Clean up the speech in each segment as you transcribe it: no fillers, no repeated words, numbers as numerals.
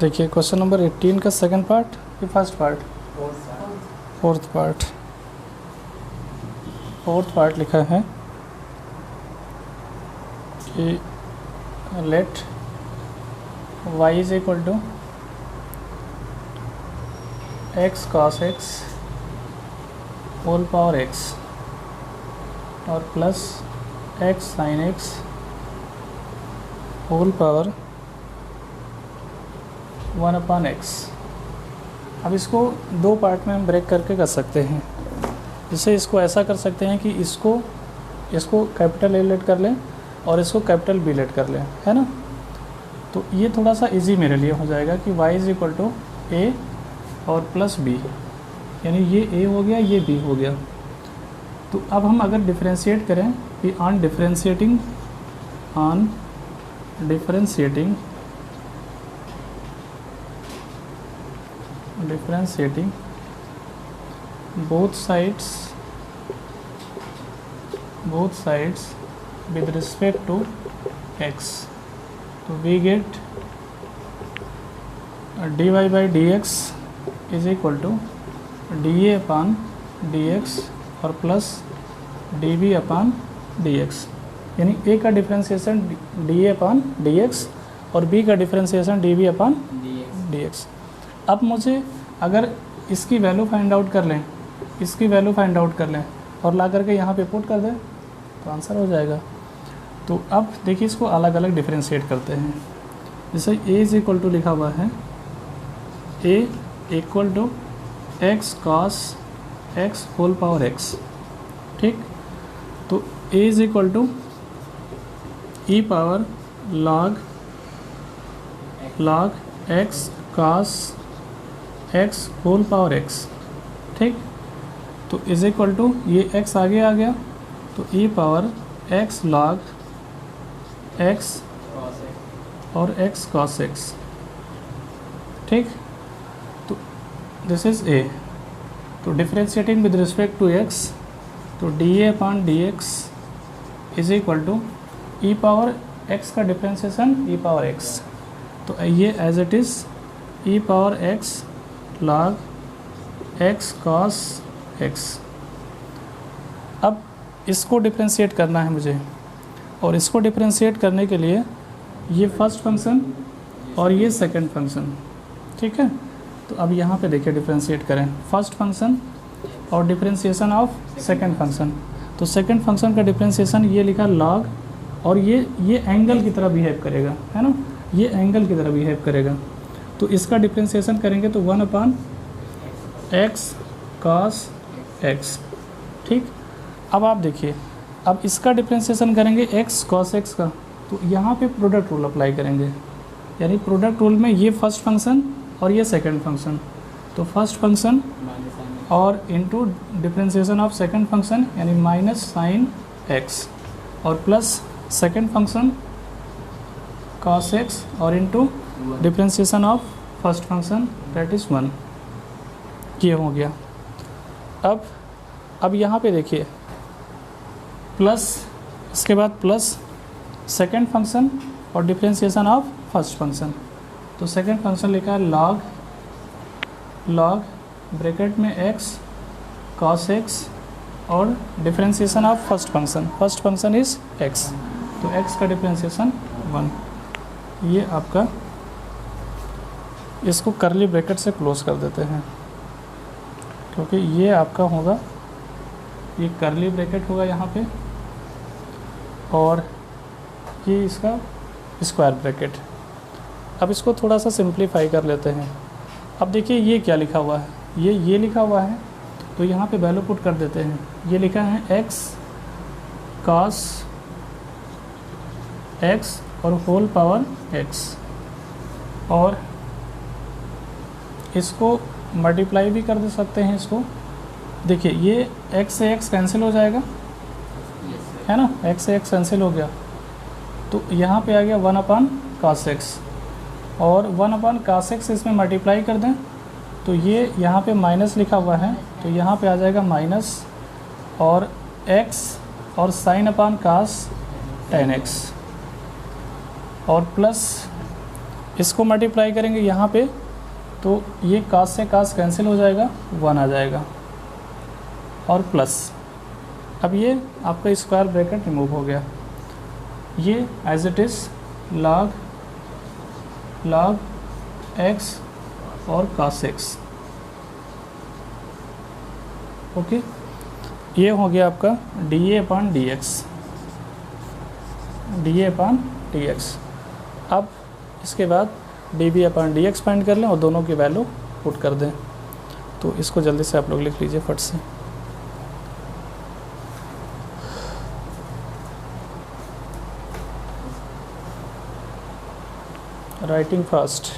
देखिए question number 18 का second part कि फर्स्ट पार्ट? फोर्थ पार्ट लिखा है कि let y is equal to x cos x whole power x और plus x sin x whole power 1/x। अब इसको दो पार्ट में हम ब्रेक करके कर सकते हैं। जैसे इसको ऐसा कर सकते हैं कि इसको कैपिटल ए लेट कर लें और इसको कैपिटल बी लेट कर लें, है ना। तो ये थोड़ा सा इजी मेरे लिए हो जाएगा कि y इज इक्वल टू ए और प्लस बी, यानी ये a हो गया, ये b हो गया। तो अब हम अगर डिफ्रेंशिएट करें कि on differentiating both sides with respect to x, तो we get dy by dx is equal to dA upon dx और प्लस dB upon dx, यानी a का डिफ्रेंशिएशन dA upon dx और b का डिफ्रेंशिएशन dB upon dx। अब मुझे अगर इसकी वैल्यू फाइंड आउट कर लें और ला करके यहाँ पे पुट कर दें तो आंसर हो जाएगा। तो अब देखिए इसको अलग अलग डिफ्रेंशिएट करते हैं। जैसे a इज इक्वल टू लिखा हुआ है a equal to x cos x whole power x, ठीक। तो a is equal to e power log x cos x whole power x, ठीक। तो इज इक्वल टू ये x आगे आ गया तो e power x log x और x cos x, ठीक। तो दिस इज a। तो differentiating with respect to x, तो dA upon dx is equal to e power x का डिफ्रेंशिएशन e पावर x, तो ये as it is e power x log x cos x। अब इसको differentiate करना है मुझे, और इसको डिफ्रेंशिएट करने के लिए ये फर्स्ट फंक्शन और ये सेकंड फंक्शन, ठीक है। तो अब यहाँ पे देखिए डिफ्रेंशिएट करें फर्स्ट फंक्शन और डिफ्रेंशिएशन ऑफ सेकंड फंक्शन। तो सेकंड फंक्शन का डिफ्रेंशिएशन ये लिखा log, और ये एंगल की तरह बिहेव करेगा, है ना, ये एंगल की तरह बिहेव करेगा। तो इसका डिफ्रेंशिएशन करेंगे तो 1/x cos x, ठीक। अब आप देखिए, अब इसका डिफ्रेंशिएशन करेंगे x cos x का, तो यहाँ पे प्रोडक्ट रूल अप्लाई करेंगे, यानी प्रोडक्ट रूल में ये फर्स्ट फंक्शन और ये सेकंड फंक्शन, तो फर्स्ट फंक्शन और into differentiation of second function यानी माइनस साइन x और plus second function cos x और into differentiation of first function that is 1, ये हो गया। अब यहाँ पे देखिए प्लस, इसके बाद प्लस सेकंड फंक्शन और डिफ्रेंशिएशन ऑफ फर्स्ट फंक्शन। तो सेकंड फंक्शन लिखा है log ब्रैकेट में x cos x और differentiation of first function is x, तो x का डिफ्रेंशिएशन 1। ये आपका, इसको करली ब्रैकेट से क्लोज कर देते हैं क्योंकि ये आपका होगा, ये करली ब्रैकेट होगा यहाँ पे और ये इसका स्क्वायर ब्रैकेट। अब इसको थोड़ा सा सिंप्लीफाई कर लेते हैं। अब देखिए ये क्या लिखा हुआ है, ये लिखा हुआ है, तो यहाँ पे वैल्यू पुट कर देते हैं। ये लिखा है x cos x और होल पावर x, और इसको मल्टीप्लाई भी कर दे सकते हैं। इसको देखिए ये x से x कैंसिल हो जाएगा, है ना, x से x कैंसिल हो गया, तो यहाँ पे आ गया 1/cos x, और 1/cos x इसमें मल्टीप्लाई कर दें तो ये यहाँ पे माइनस लिखा हुआ है, तो यहाँ पे आ जाएगा माइनस और x और sine upon cos tan x और प्लस इसको मल्टीप्लाई करेंगे यहाँ पे तो ये कास से कास कैंसिल हो जाएगा, 1 आ जाएगा और प्लस। अब ये आपका स्क्वायर ब्रैकेट रिमूव हो गया, ये as it is log x और cos x। ओके, ये हो गया आपका dA/dx। अब इसके बाद dB/dx फाइंड कर लें और दोनों की वैल्यू पुट कर दें। तो इसको जल्दी से आप लोग लिख लीजिए फट से। Writing fast.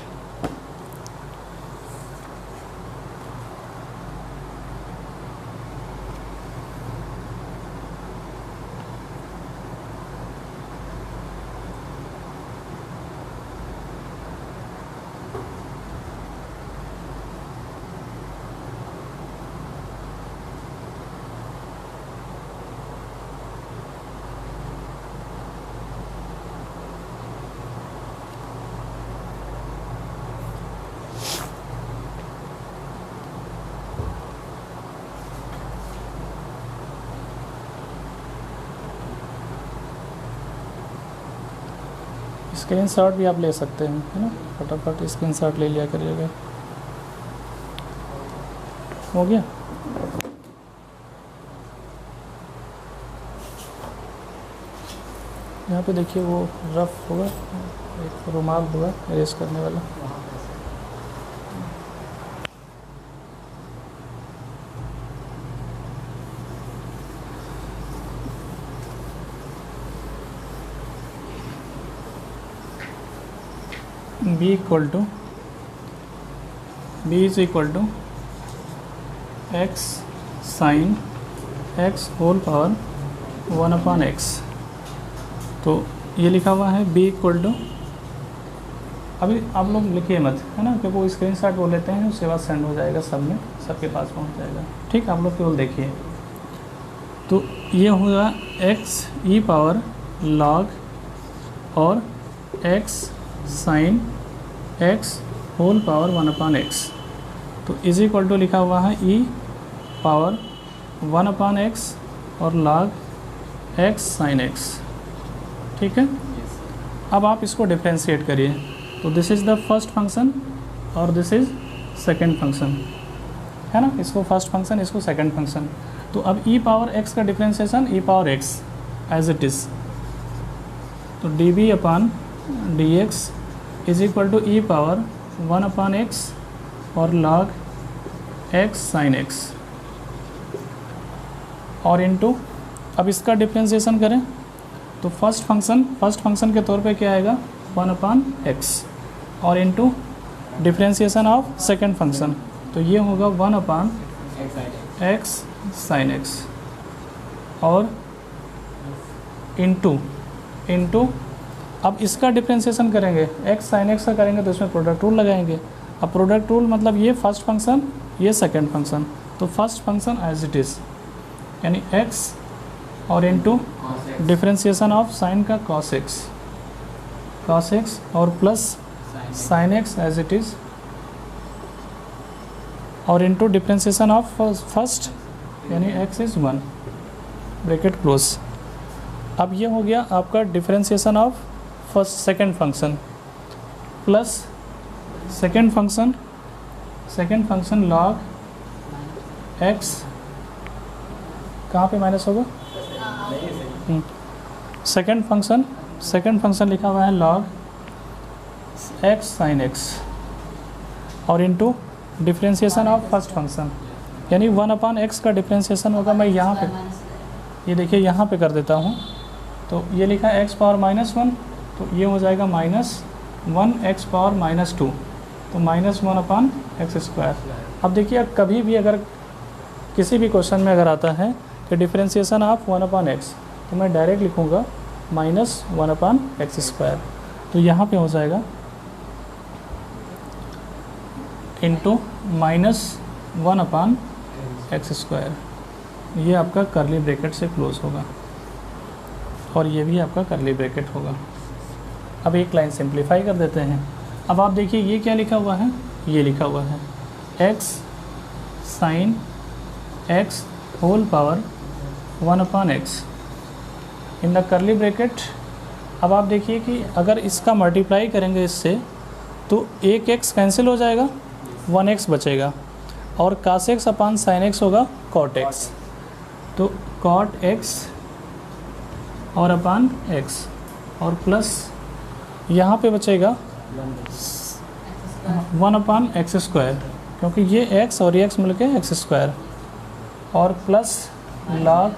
स्क्रीनशॉट भी आप ले सकते हैं, है ना, फटाफट स्क्रीनशॉट ले लिया करिएगा। हो गया। यहाँ पे देखिए वो रफ होगा, एक रुमाल होगा इरेज करने वाला। b is equal to x sin x whole power 1/x। तो ये लिखा हुआ है b इक्वल टू, अभी आप लोग लिखिए मत, है ना, क्योंकि वो स्क्रीनशॉट वो लेते हैं, उसके बाद सेंड हो जाएगा, सब में सबके पास पहुंच जाएगा। ठीक, आप लोग केवल देखिए। तो ये होगा x e log और x sin x whole power 1/x। तो इज इक्वल टू लिखा हुआ है e पावर 1/x और log x sin x। ठीक है, अब आप इसको डिफ्रेंशिएट करिए। तो this is the first function और दिस इज़ सेकेंड फंक्शन, है ना, इसको फर्स्ट फंक्शन, इसको सेकेंड फंक्शन। तो अब e पावर x का differentiation e power x as it is. तो dB/dx is equal to e power 1/x और log x sin x और इनटू, अब इसका डिफ्रेंशिएशन करें तो फर्स्ट फंक्शन के तौर पे क्या आएगा, 1/x और into differentiation of second function, तो ये होगा 1/x sin x और इनटू अब इसका डिफ्रेंशिएशन करेंगे, x sin x का करेंगे तो इसमें प्रोडक्ट रूल लगाएंगे। अब प्रोडक्ट रूल मतलब ये फर्स्ट फंक्शन, ये सेकंड फंक्शन, तो first function as it is यानी x और इनटू डिफ्रेंशिएशन ऑफ साइन का cos x और plus sin x as it is और इनटू डिफ्रेंशिएशन ऑफ फर्स्ट यानी x इज़ 1 ब्रैकेट क्लोज। अब ये हो गया आपका differentiation of first second function plus second function log x, कहाँ पे माइनस होगा, सेकंड फंक्शन लिखा हुआ है log x sin x और into differentiation of first function यानी 1/x का डिफ्रेंशिएशन होगा। मैं यहाँ पे, ये देखिए यहाँ पे कर देता हूँ। तो ये लिखा है x पावर -1, तो ये हो जाएगा -1 x पावर -2, तो -1/x²। अब देखिए कभी भी अगर किसी भी क्वेश्चन में अगर आता है कि डिफ्रेंशिएशन ऑफ 1/x, तो मैं डायरेक्ट लिखूँगा -1/x²। तो यहाँ पे हो जाएगा इंटू -1/x²। ये आपका करली ब्रैकेट से क्लोज होगा और ये भी आपका करली ब्रैकेट होगा। अब एक लाइन सिंप्लीफाई कर देते हैं। अब आप देखिए ये क्या लिखा हुआ है, ये लिखा हुआ है x sine x whole power 1/x in the curly bracket. अब आप देखिए कि अगर इसका मल्टीप्लाई करेंगे इससे तो एक x कैंसिल हो जाएगा, 1x बचेगा और cos x अपान sin x होगा cot x। तो cot x और अपान x और प्लस यहाँ पे बचेगा 1/x², क्योंकि ये x और ये x मिलके x² और प्लस log,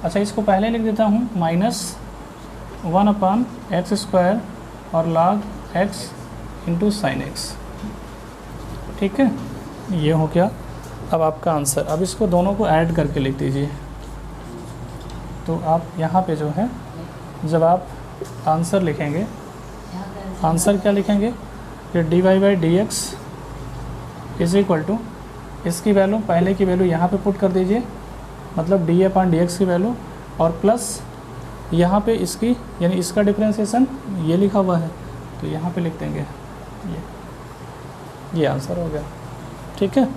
अच्छा इसको पहले लिख देता हूँ, -1/x² और log x into sine x। ठीक है, ये हो गया अब आपका आंसर। अब इसको दोनों को ऐड करके लिख दीजिए। तो आप यहाँ पे जो है जब आप आंसर लिखेंगे, आंसर क्या लिखेंगे कि dy/dx इज इक्वल टू, इसकी वैल्यू पहले की वैल्यू यहाँ पे पुट कर दीजिए, मतलब d/dx की वैल्यू, और प्लस यहाँ पे इसकी यानी इसका डिफरेंशिएशन ये लिखा हुआ है तो यहाँ पे लिख देंगे ये आंसर हो गया। ठीक है,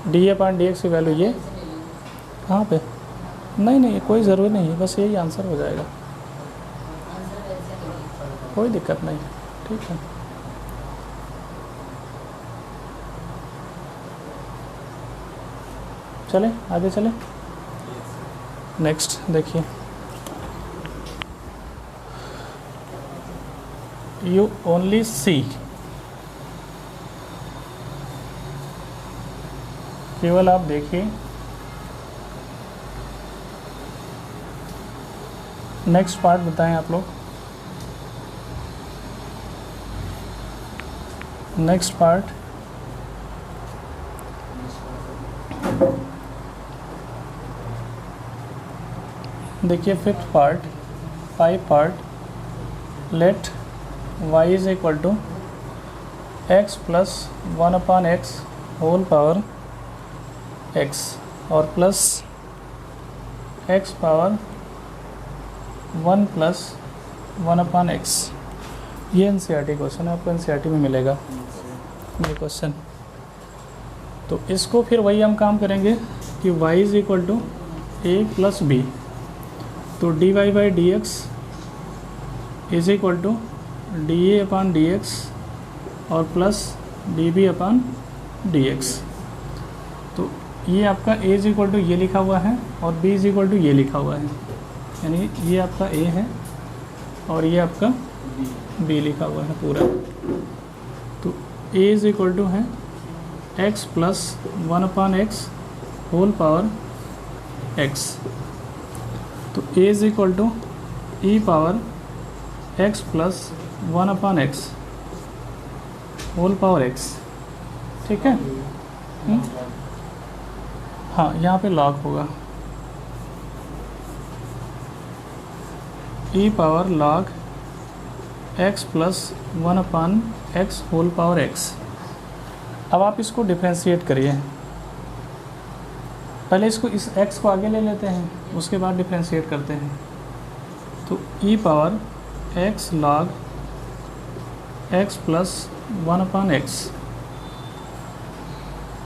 d/dx की वैल्यू ये कहाँ पे, नहीं कोई ज़रूरत नहीं है, बस यही आंसर हो जाएगा, कोई दिक्कत नहीं। ठीक है, चले आगे चले। नेक्स्ट देखिए, यू ओनली सी, केवल आप देखिए। नेक्स्ट पार्ट बताएं आप लोग। नेक्स्ट पार्ट, देखिए fifth part, 5 part, let y is equal to x plus 1/x whole power x और plus x power 1 plus 1/x। ये NCERT क्वेश्चन है, आपको NCERT में मिलेगा ये क्वेश्चन। तो इसको फिर वही हम काम करेंगे कि y is equal to a plus b, तो dy/dx is equal to dA/dx और प्लस dB/dx। तो ये आपका a इज इक्वल टू ये लिखा हुआ है और b इज इक्वल टू ये लिखा हुआ है, यानी ये आपका a है और ये आपका b लिखा हुआ है पूरा। तो a इज इक्वल टू है x plus 1/x whole power x। तो a is equal to e power x plus 1/x whole power x। ठीक है, हाँ यहाँ पे log होगा e power log x plus 1/x whole power x। अब आप इसको डिफ्रेंशिएट करिए, पहले इसको इस x को आगे ले लेते हैं, उसके बाद डिफ्रेंशिएट करते हैं। तो e power x log x plus 1/x।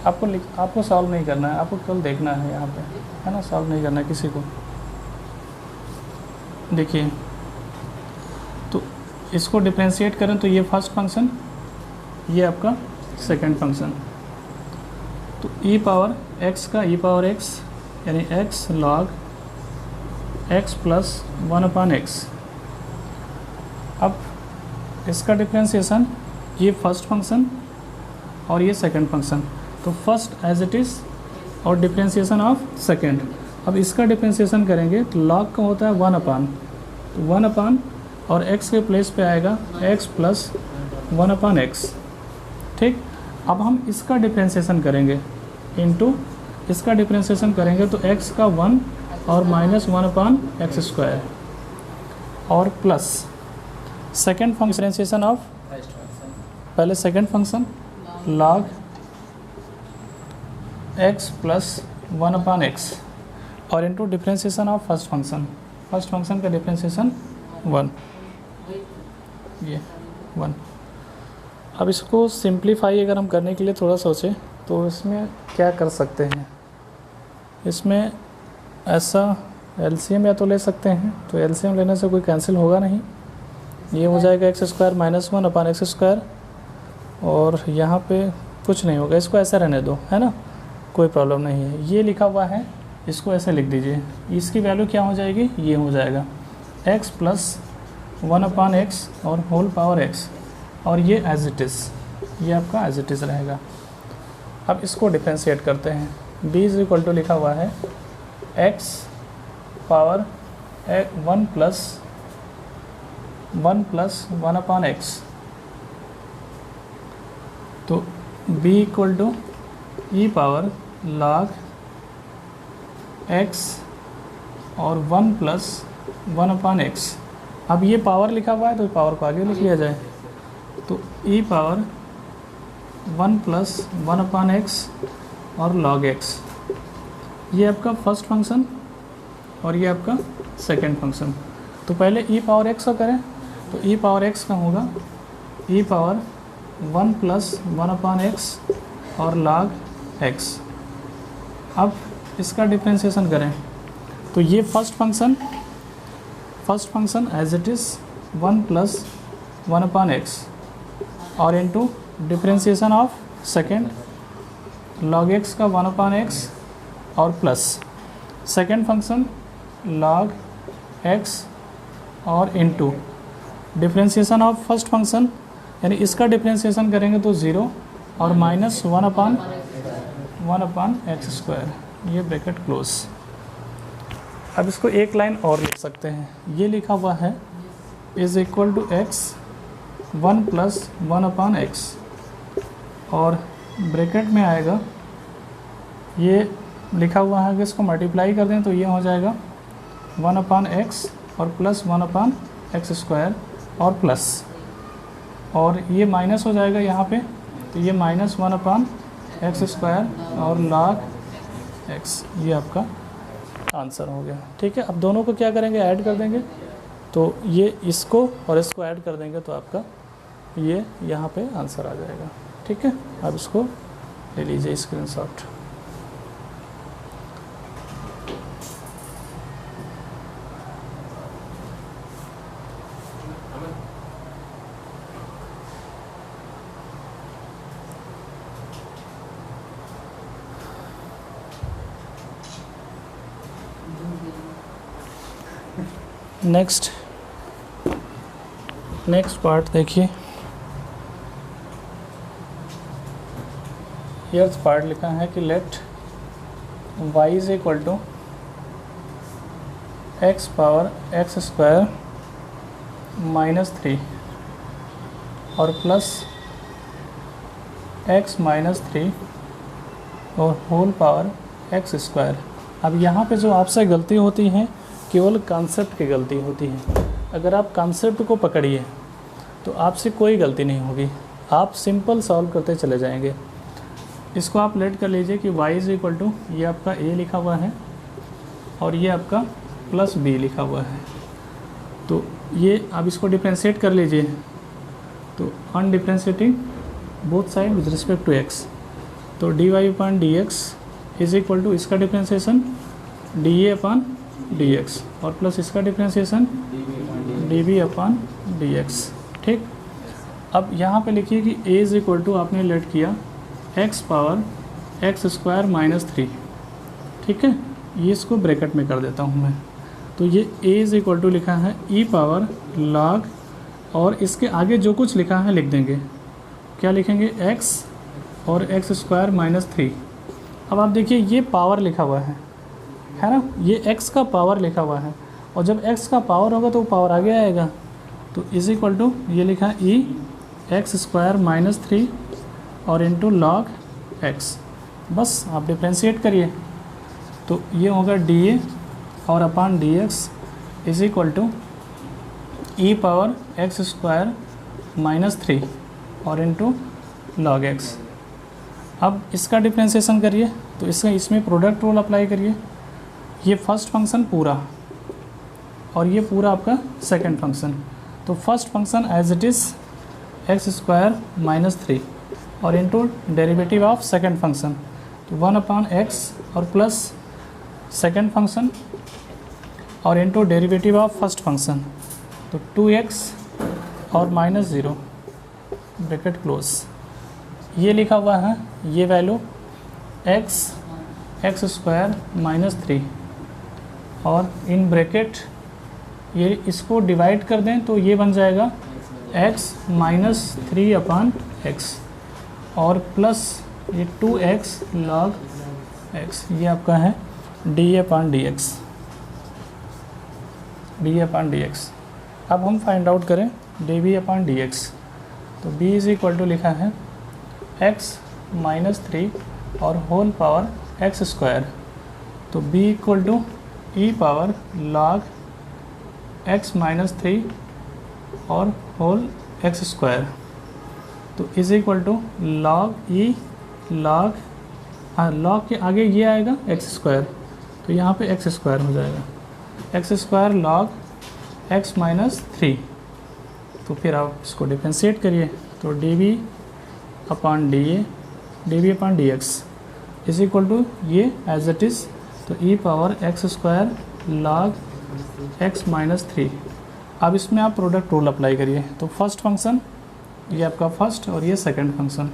आपको सॉल्व नहीं करना है, आपको केवल देखना है यहाँ पे, है ना, सॉल्व नहीं करना है किसी को। देखिए, तो इसको डिफ्रेंशिएट करें तो ये फर्स्ट फंक्शन, ये आपका सेकंड फंक्शन। तो e पावर x का e पावर x यानी x log x plus 1/x। अब इसका डिफ्रेंशिएशन, ये फर्स्ट फंक्शन और ये सेकंड फंक्शन, तो फर्स्ट एज इट इज़ और डिफ्रेंशिएशन ऑफ सेकंड। अब इसका डिफ्रेंशिएशन करेंगे तो log का होता है 1/, तो 1/, और x के प्लेस पे आएगा x प्लस 1/x। ठीक, अब हम इसका डिफ्रेंशिएशन करेंगे इनटू इसका डिफ्रेंशिएशन करेंगे तो x का 1 और माइनस 1/x² और plus second function differentiation of, पहले second function log x plus 1/x और into differentiation of first function का डिफ्रेंशिएशन 1। ये 1। अब इसको सिंप्लीफाई अगर हम करने के लिए थोड़ा सोचें तो इसमें क्या कर सकते हैं, इसमें ऐसा एलसीएम या तो ले सकते हैं, तो एलसीएम लेने से कोई कैंसिल होगा नहीं, ये हो जाएगा x square minus 1 upon x square, और यहाँ पे कुछ नहीं होगा, इसको ऐसे रहने दो, है ना, कोई प्रॉब्लम नहीं है। ये लिखा हुआ है, इसको ऐसे लिख दीजिए, इसकी वैल्यू क्या हो जाएगी, ये हो जाएगा x प्लस 1 अपॉन एक्स और होल पावर x, और ये एज इट इज़, ये आपका एज इट इज़ रहेगा। अब इसको डिफ्रेंशिएट करते हैं, b इज इक्वल टू लिखा हुआ है x power 1 plus 1 upon x, तो b equal to e power log x और 1 प्लस 1 अपॉन एक्स। अब ये पावर लिखा हुआ है तो पावर को आगे लिख लिया जाए, तो ई पावर 1 प्लस 1 अपॉन एक्स और log x, ये आपका फर्स्ट फंक्शन और ये आपका सेकंड फंक्शन। तो पहले ई पावर x का करें, तो ई पावर x का होगा e power 1 plus 1 upon x और log x। अब इसका डिफ्रेंशिएशन करें, तो ये first function as it is 1 plus 1 upon x और into differentiation of second log x का 1 अपॉन एक्स और plus second function log x और into differentiation of first function, यानी इसका डिफ्रेंशिएशन करेंगे तो 0 और माइनस 1 अपॉन एक्स स्क्वायर, ये ब्रैकेट क्लोज। अब इसको एक लाइन और लिख सकते हैं, ये लिखा हुआ है is equal to x 1 plus 1 upon x, और ब्रैकेट में आएगा, ये लिखा हुआ है कि इसको मल्टीप्लाई कर दें तो ये हो जाएगा 1 अपॉन एक्स और प्लस 1 अपॉन एक्स स्क्वायर और प्लस, और ये माइनस हो जाएगा यहाँ पे, तो ये माइनस 1 अपॉन एक्स स्क्वायर और log x, ये आपका आंसर हो गया। ठीक है, अब दोनों को क्या करेंगे, ऐड कर देंगे, तो ये इसको और इसको ऐड कर देंगे तो आपका ये यहाँ पे आंसर आ जाएगा। ठीक है, अब इसको ले लीजिए स्क्रीनशॉट। नेक्स्ट पार्ट देखिए, यह पार्ट लिखा है कि let y is equal to x power x square minus 3 और प्लस x माइनस 3 और होल पावर एक्स स्क्वायर। अब यहाँ पे जो आपसे गलती होती है केवल कॉन्सेप्ट की गलती होती है। अगर आप कॉन्सेप्ट को पकड़िए तो आपसे कोई गलती नहीं होगी, आप सिंपल सॉल्व करते चले जाएंगे। इसको आप लेट कर लीजिए कि y इज इक्वल टू, ये आपका a लिखा हुआ है और ये आपका प्लस b लिखा हुआ है, तो ये आप इसको डिफ्रेंशिएट कर लीजिए, तो on differentiating both side with respect to x, तो dy upon dx is equal to इसका डिफ्रेंशिएशन dA अपॉन dx और प्लस इसका डिफ्रेंशिएशन dB अपॉन dx। ठीक, अब यहाँ पे लिखिए कि a इज इक्वल टू आपने लेट किया x power x square minus 3। ठीक है, ये इसको ब्रैकेट में कर देता हूँ मैं, तो ये a इज इक्वल टू लिखा है e पावर log, और इसके आगे जो कुछ लिखा है लिख देंगे, क्या लिखेंगे, x और एक्स स्क्वायर माइनस 3। अब आप देखिए ये पावर लिखा हुआ है ना, ये x का पावर लिखा हुआ है, और जब x का पावर होगा तो पावर आगे आएगा, तो इज इक्वल टू ये लिखा है e एक्स स्क्वायर माइनस 3 और इंटू log x। बस आप डिफ्रेंशिएट करिए, तो ये होगा dA और upon dx is equal to e power x square minus 3 और इंटू log x। अब इसका डिफ्रेंशिएशन करिए, तो इसमें प्रोडक्ट रूल अप्लाई करिए, ये फर्स्ट फंक्शन पूरा और ये पूरा आपका सेकंड फंक्शन, तो first function as it is x square minus 3 और into derivative of second function, तो 1/x और प्लस सेकेंड फंक्शन और into derivative of first function, तो 2x और -0 ब्रैकेट क्लोज। ये लिखा हुआ है, ये वैल्यू एक्स स्क्वायर माइनस 3 और इन ब्रैकेट ये इसको डिवाइड कर दें तो ये बन जाएगा x माइनस 3/x और प्लस ये 2x log x, ये आपका है dA/dx। अब हम फाइंड आउट करें dB/dx, तो b इज़ इक्वल टू लिखा है x माइनस 3 और होल पावर x स्क्वायर, तो b equal to e power log x minus 3 और होल x स्क्वायर, तो is equal to log e log, हाँ log के आगे ये आएगा x स्क्वायर, तो यहाँ पे x स्क्वायर हो जाएगा, x square log x minus 3। तो फिर आप इसको डिफरेंशिएट करिए, तो dB/dx इज इक्वल टू ये एज इट इज़, तो e power x square log x minus 3। अब इसमें आप प्रोडक्ट रूल अप्लाई करिए, तो फर्स्ट फंक्शन ये आपका फर्स्ट और ये सेकंड फंक्शन,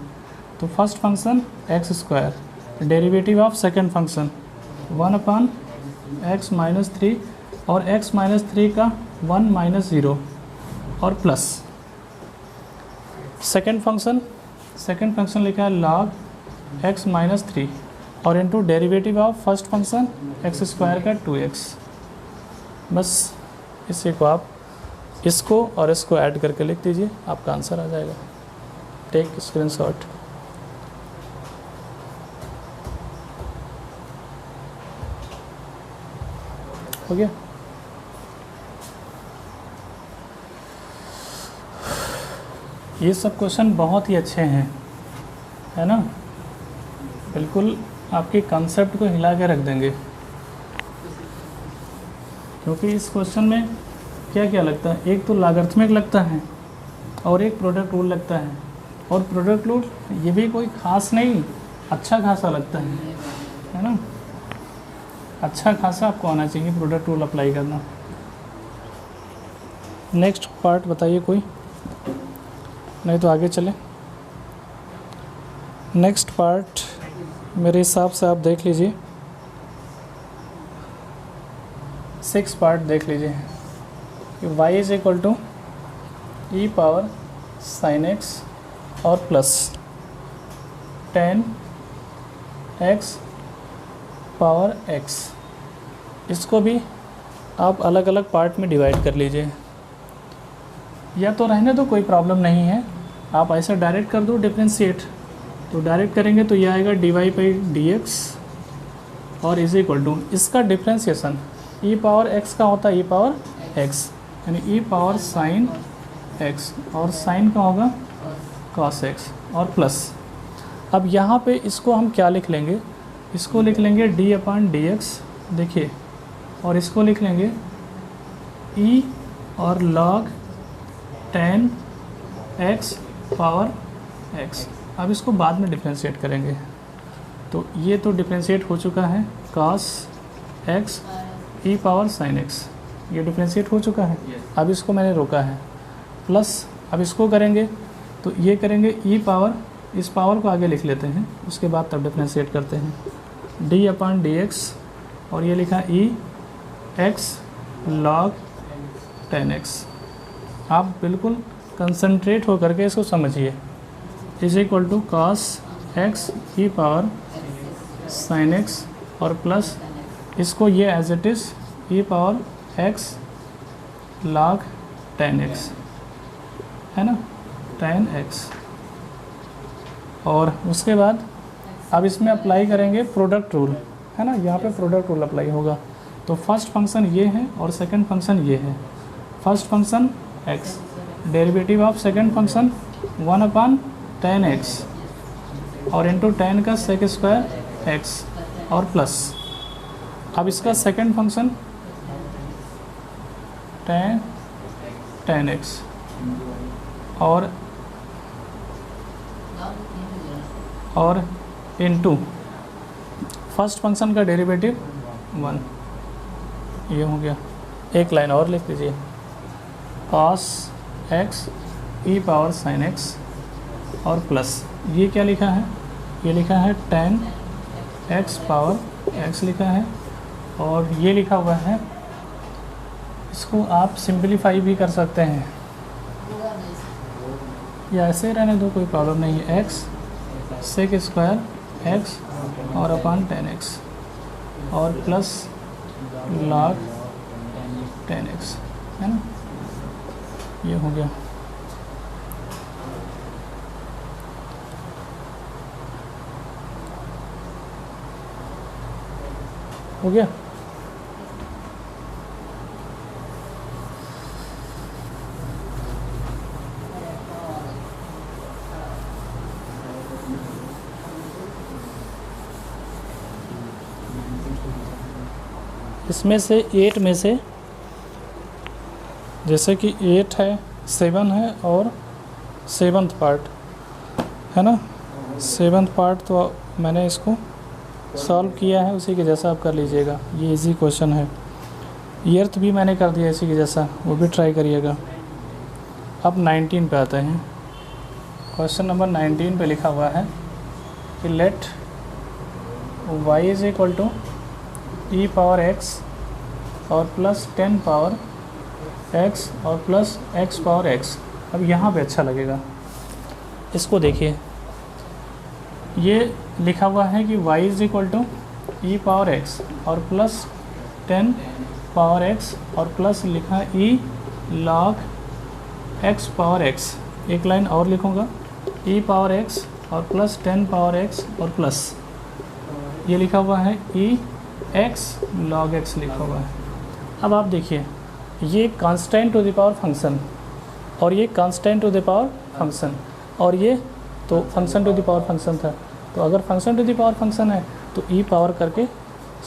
तो first function x square, derivative of second function 1/x minus 3 और x माइनस 3 का 1 माइनस 0 और प्लस सेकंड फंक्शन लिखा है log x माइनस 3 और into derivative of first function x square का 2x। बस इसी को आप इसको और इसको ऐड करके लिख दीजिए, आपका आंसर आ जाएगा। Take screenshot. हो गया। ये सब क्वेश्चन बहुत ही अच्छे हैं, है ना, बिल्कुल आपके कंसेप्ट को हिला के रख देंगे, क्योंकि इस क्वेश्चन में क्या क्या लगता है, एक तो लॉगरिथमिक लगता है और एक प्रोडक्ट रूल लगता है, और प्रोडक्ट रूल ये भी कोई ख़ास नहीं, अच्छा खासा लगता है ना, अच्छा खासा आपको आना चाहिए प्रोडक्ट रूल अप्लाई करना। नेक्स्ट पार्ट बताइए कोई, नहीं तो आगे चले। नेक्स्ट पार्ट मेरे हिसाब से आप देख लीजिए, 6 पार्ट देख लीजिए कि y is equal to e power sine x और प्लस 10x पावर x। इसको भी आप अलग अलग पार्ट में डिवाइड कर लीजिए, या तो रहने दो कोई प्रॉब्लम नहीं है, आप ऐसा डायरेक्ट कर दो डिफरेंशिएट, तो डायरेक्ट करेंगे तो ये आएगा dy/dx और इज इक्वल टू इसका डिफ्रेंशिएशन e पावर x का होता है e पावर x, यानी e पावर साइन x और साइन का होगा cos x और प्लस। अब यहाँ पे इसको हम क्या लिख लेंगे, इसको लिख लेंगे d/dx, देखिए, और इसको लिख लेंगे e और log 10x पावर x। अब इसको बाद में डिफ्रेंशिएट करेंगे, तो ये तो डिफ्रेंशिएट हो चुका है cos x e power sine x, ये डिफ्रेंशिएट हो चुका है, अब इसको मैंने रोका है, प्लस अब इसको करेंगे तो ये करेंगे e पावर, इस पावर को आगे लिख लेते हैं, उसके बाद तब डिफ्रेंशिएट करते हैं, d/dx और ये लिखा e x log 10x। आप बिल्कुल कंसंट्रेट हो करके इसको समझिए, is equal to cos x e power sine x और प्लस इसको ये as it is e power x log 10x, है ना, 10x। और उसके बाद अब इसमें अप्लाई करेंगे प्रोडक्ट रूल, है ना, यहाँ पे प्रोडक्ट रूल अप्लाई होगा। तो फर्स्ट फंक्शन ये है और सेकंड फंक्शन ये है, first function x, derivative of second function 1/10x और इंटू 10 का सेक स्क्वायर x और प्लस। अब इसका सेकंड फंक्शन 10x और इनटू फर्स्ट फंक्शन का डेरिवेटिव 1, ये हो गया। एक लाइन और लिख लीजिए, cos x e power sin x और प्लस ये क्या लिखा है, ये लिखा है tan x पावर x लिखा है, और ये लिखा हुआ है, इसको आप सिंपलीफाई भी कर सकते हैं या ऐसे रहने दो, कोई प्रॉब्लम नहीं है। x सेक स्क्वायर x और अपान 10x और प्लस log 10x, है ना, ये हो गया। हो गया। इसमें से 8 में से जैसे कि 8 है, 7 है और 7th पार्ट है ना, 7th पार्ट तो मैंने इसको सॉल्व किया है, उसी के जैसा आप कर लीजिएगा, ये इजी क्वेश्चन है। एर्थ भी मैंने कर दिया इसी के जैसा, वो भी ट्राई करिएगा। अब 19 पे आते हैं। क्वेश्चन नंबर 19 पे लिखा हुआ है कि let y is equal to e power x और प्लस 10 पावर x और प्लस x पावर x। अब यहाँ पे अच्छा लगेगा, इसको देखिए, ये लिखा हुआ है कि y is equal to e power x और प्लस 10 पावर x और प्लस लिखा है e log x power x। एक लाइन और लिखूँगा, e पावर x और प्लस 10 पावर x और प्लस ये लिखा हुआ है e x log x लिखा हुआ है। अब आप देखिए, ये constant to the power function और ये constant to the power function, और ये तो function to the power function था, तो अगर function to the power function है तो ई पावर करके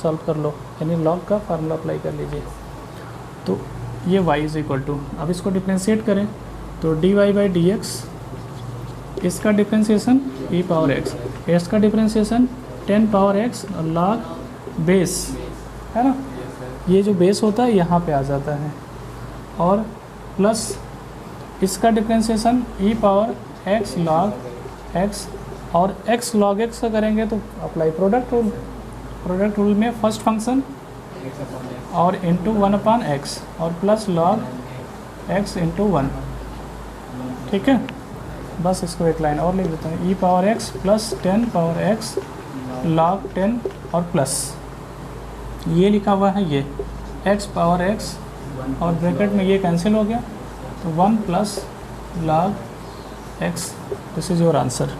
सॉल्व कर लो, यानी लॉग का फार्मूला अप्लाई कर लीजिए। तो ये y इज इक्वल टू, अब इसको डिफ्रेंशिएट करें तो dy बाई डी एक्स, इसका डिफ्रेंशिएशन ई पावर x, इसका डिफ्रेंशिएशन 10 पावर x और लॉग बेस, है ना, ये जो बेस होता है यहाँ पे आ जाता है, और प्लस इसका डिफ्रेंशिएशन ई पावर x log x और x log x का करेंगे तो apply product rule, product rule में फर्स्ट फंक्शन और इंटू 1/x और प्लस log x इंटू 1, ठीक है। बस इसको एक लाइन और लिख देता हूँ, e power x plus 10 power x log 10 और प्लस ये लिखा हुआ है, ये x पावर x और ब्रैकेट में ये कैंसिल हो गया तो 1 plus log x, this is your answer,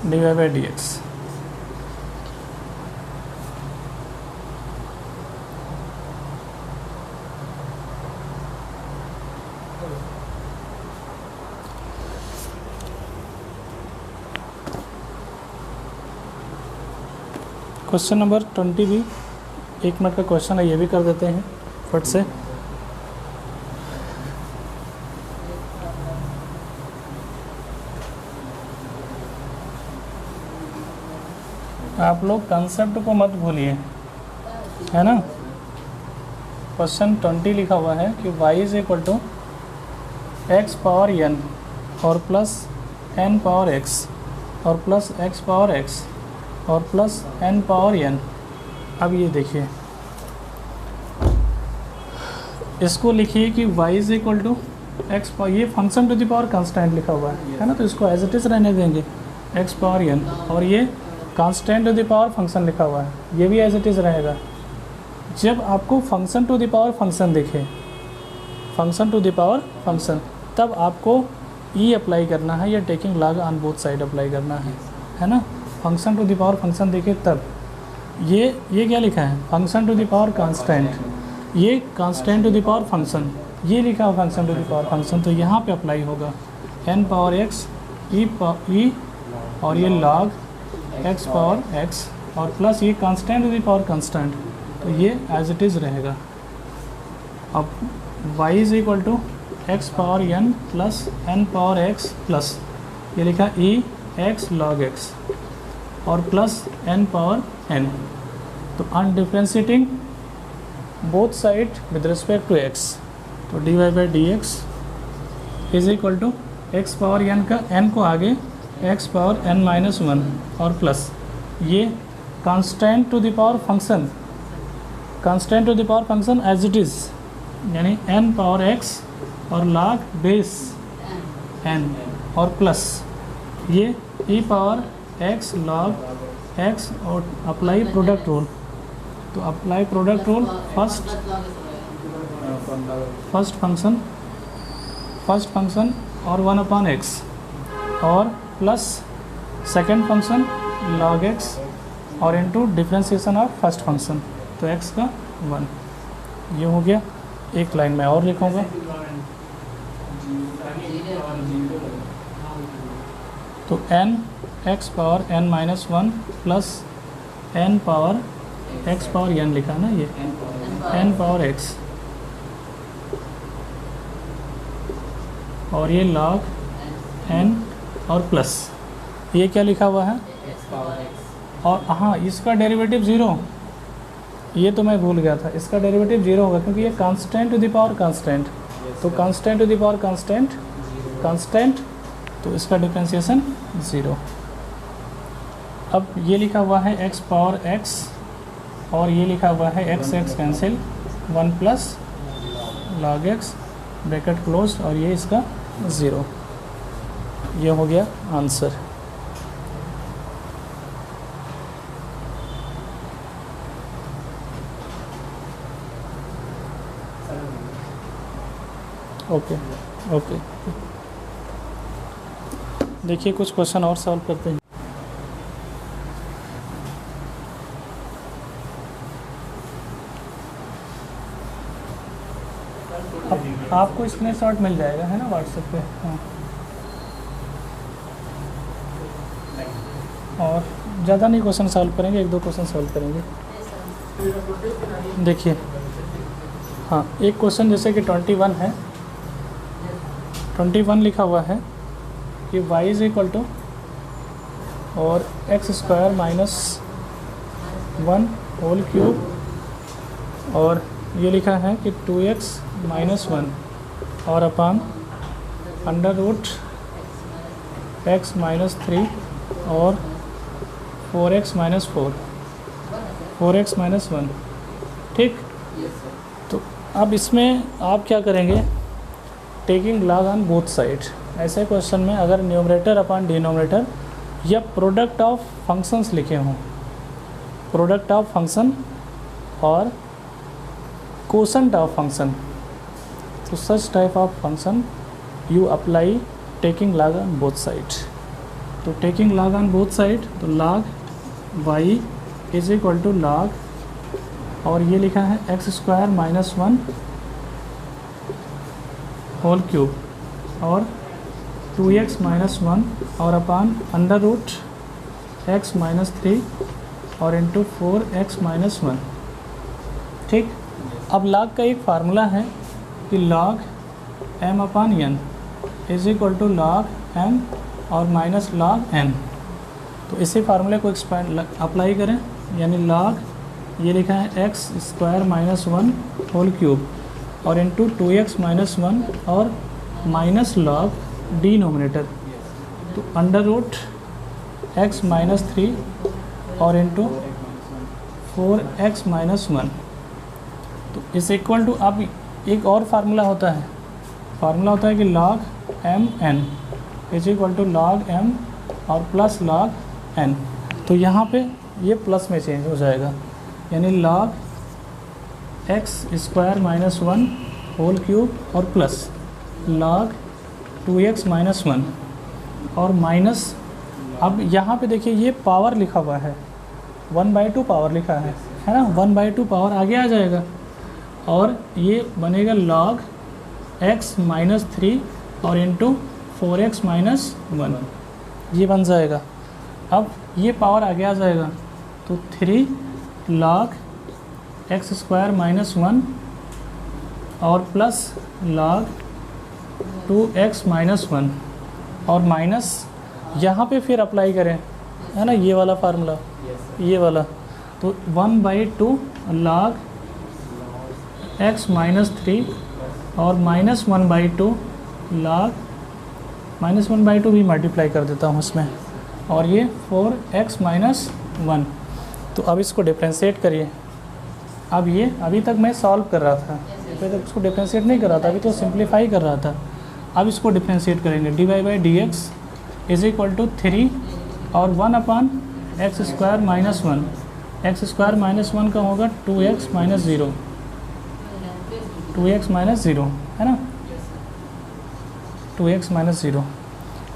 dy by d x. Question number 20 भी 1 मिनट का क्वेश्चन है, ये भी कर देते हैं फट से। आप लोग कंसेप्ट को मत भूलिए, है ना। क्वेश्चन 20 लिखा हुआ है कि y is equal to x power n और प्लस n पावर x और प्लस x पावर x और प्लस n पावर n। अब ये देखिए, इसको लिखिए कि y is equal to x, ये function to the power constant लिखा हुआ है ना, तो इसको एज इट इज़ रहने देंगे x पावर n, और ये constant to the power function लिखा हुआ है, ये भी एज इट इज़ रहेगा। जब आपको function to the power function दिखे, function to the power function, तब आपको ई अप्लाई करना है या taking log on both side apply करना है ना। Function to the power function देखे तब ये क्या लिखा है, function to the power constant, ये constant to the power function, ये लिखा है function to the power function, तो यहाँ पे अप्लाई होगा n पावर x ई और ये log x पावर x और प्लस ये constant to the power constant, तो ये एज इट इज़ रहेगा। अब y is equal to x power n plus n power x plus ये लिखा ई एक्स लॉग एक्स और प्लस एन पावर एन। तो on differentiating both side with respect to x, तो d y by d x is equal to x power n का n को आगे x power n minus one और plus ये constant to the power function, constant to the power function as it is, यानी n power x और log base n और plus ये e power x log x और apply product rule. तो apply product rule first function और 1/x और plus second function log x और into differentiation of first function, तो x का 1 ये हो गया। एक लाइन में और लिखूँगा, तो n x power n minus one plus n power x power n लिखा ना, ये n पावर x और ये log n और प्लस ये क्या लिखा हुआ है, और हाँ इसका डेरिवेटिव ज़ीरो, ये तो मैं भूल गया था, इसका डेरिवेटिव ज़ीरो होगा क्योंकि ये constant to the power constant, तो constant to the power constant तो इसका डिफरेंशिएशन ज़ीरो। अब ये लिखा हुआ है x पावर x और ये लिखा हुआ है x cancel 1 plus log x bracket close और ये इसका ज़ीरो, ये हो गया आंसर। ओके ओके, देखिए कुछ क्वेश्चन और सॉल्व करते हैं। अब आपको स्क्रीनशॉट मिल जाएगा है ना व्हाट्सएप पे, हाँ। और ज़्यादा नहीं क्वेश्चन सॉल्व करेंगे, 1-2 क्वेश्चन सॉल्व करेंगे। देखिए हाँ, एक क्वेश्चन जैसे कि 21 है, 21 लिखा हुआ है कि y इज इक्वल टू और x square minus 1 whole cube और ये लिखा है कि 2x माइनस 1 और upon under root x minus 3 और 4x माइनस 4x माइनस 1, ठीक। तो अब इसमें आप क्या करेंगे, taking log on both side. ऐसे क्वेश्चन में अगर न्यूमरेटर अपॉन डिनोमिनेटर या प्रोडक्ट ऑफ फंक्शंस लिखे हों, प्रोडक्ट ऑफ फंक्शन और कोसेंट ऑफ फंक्शन, तो such type of function you apply taking log on both side. तो taking log on both side, तो log y is equal to log और ये लिखा है x square minus 1 whole cube और 2x minus 1 और upon under root x minus 3 और into 4x minus 1, ठीक। अब लॉग का एक फार्मूला है कि log m upon n is equal to log m और माइनस लॉग n। तो इसी फार्मूले को एक्सपेंड अप्लाई करें, यानी लॉग ये लिखा है x square minus 1 whole cube और इंटू 2x माइनस 1 और माइनस लॉग डिनोमिनेटर, तो अंडर रूट x माइनस 3 और इंटू 4x माइनस 1। तो इस इक्वल टू, अब एक और फार्मूला होता है, कि log m n is equal to log m और प्लस लॉग n। तो यहाँ पे ये प्लस में चेंज हो जाएगा, यानी log x square minus 1 whole cube और प्लस लॉग 2x माइनस 1 और माइनस, अब यहाँ पे देखिए ये पावर लिखा हुआ है, 1/2 पावर लिखा है ना, 1/2 पावर आगे आ जाएगा और ये बनेगा लॉग x माइनस 3 और इंटू 4x माइनस 1, ये बन जाएगा। अब ये पावर आगे आ जाएगा, तो 3 लॉग एक्स स्क्वायर माइनस 1 और प्लस लॉग 2x माइनस 1 और माइनस यहाँ पे फिर अप्लाई करें, है ना, ये वाला फार्मूला, ये वाला, तो 1/2 log x माइनस 3 और माइनस 1/2 log -1/2 भी मल्टीप्लाई कर देता हूँ इसमें, और ये 4x माइनस 1। तो अब इसको डिफ्रेंशिएट करिए। अब ये अभी तक मैं सॉल्व कर रहा था, अभी तक इसको डिफ्रेंशिएट नहीं कर रहा था, अभी तो सिंप्लीफाई कर रहा था। अब इसको डिफ्रेंशिएट करेंगे। dy/dx इज इक्वल टू 3 और 1/x² माइनस 1, x² माइनस 1 का होगा 2x माइनस 0, 2x माइनस 0, है ना, 2x माइनस 0,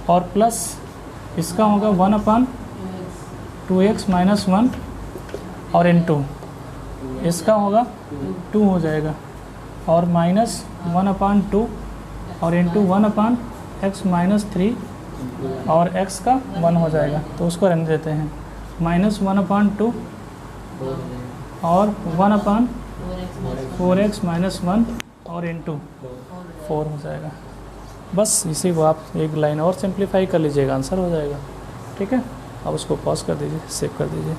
और प्लस इसका होगा 1/2x माइनस 1 और इनटू इसका होगा 2 हो जाएगा, और माइनस 1/2 और इंटू 1/x माइनस 3 और x का 1 हो जाएगा। तो उसको रहने देते हैं, -1/2 और 1/4x माइनस 1 और इंटू 4 हो जाएगा। बस इसी को आप एक लाइन और सिंप्लीफाई कर लीजिएगा, आंसर हो जाएगा। ठीक है, अब उसको पॉज कर दीजिए, सेव कर दीजिए।